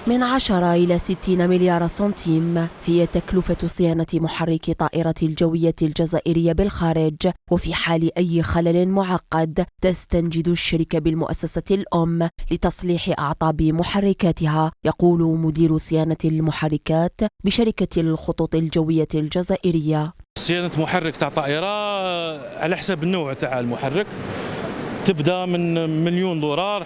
من 10 إلى 60 مليار سنتيم هي تكلفة صيانة محرك طائرة الجوية الجزائرية بالخارج، وفي حال أي خلل معقد تستنجد الشركة بالمؤسسة الأم لتصليح أعطاب محركاتها، يقول مدير صيانة المحركات بشركة الخطوط الجوية الجزائرية. صيانة محرك تاع طائرة على حسب النوع تاع المحرك، تبدا من $1,000,000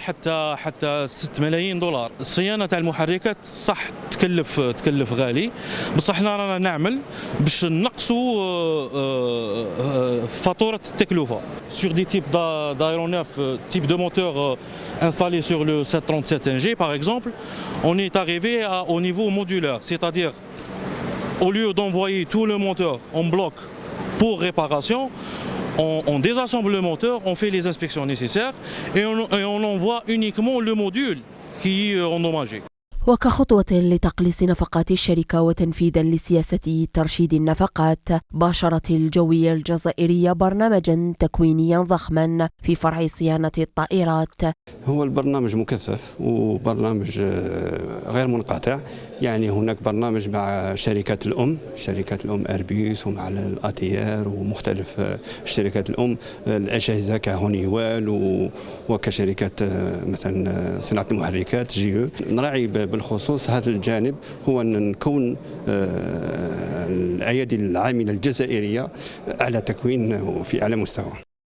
حتى 6 ملايين دولار. الصيانه تاع المحركات صح تكلف غالي، بصح حنا رانا نعمل باش نقصوا فاتوره التكلفه. Sur des types d'aéronefs, type de moteur installé sur le 737NG par exemple, on est arrivé au niveau modulaire, c'est-à-dire au lieu d'envoyer tout le moteur en bloc pour réparation, on désassemble le moteur, on fait les inspections nécessaires et on envoie uniquement le module qui est endommagé. وكخطوة لتقليص نفقات الشركة وتنفيذا لسياسة ترشيد النفقات، باشرت الجوية الجزائرية برنامجا تكوينيا ضخما في فرع صيانة الطائرات. هو البرنامج مكثف وبرنامج غير منقطع، يعني هناك برنامج مع شركات الأم أربيس ومع الأتيار ومختلف الشركات الأم، الأجهزة كهونيوال وكشركات مثلا صناعة المحركات GE. نراعي بالخصوص هذا الجانب هو أن نكون الأيادي العاملة الجزائرية على تكوين في أعلى مستوى.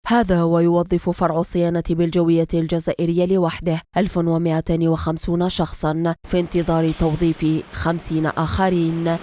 هذا ويوظف فرع الصيانة بالجوية الجزائرية لوحده 1250 شخصا في انتظار توظيف 50 آخرين.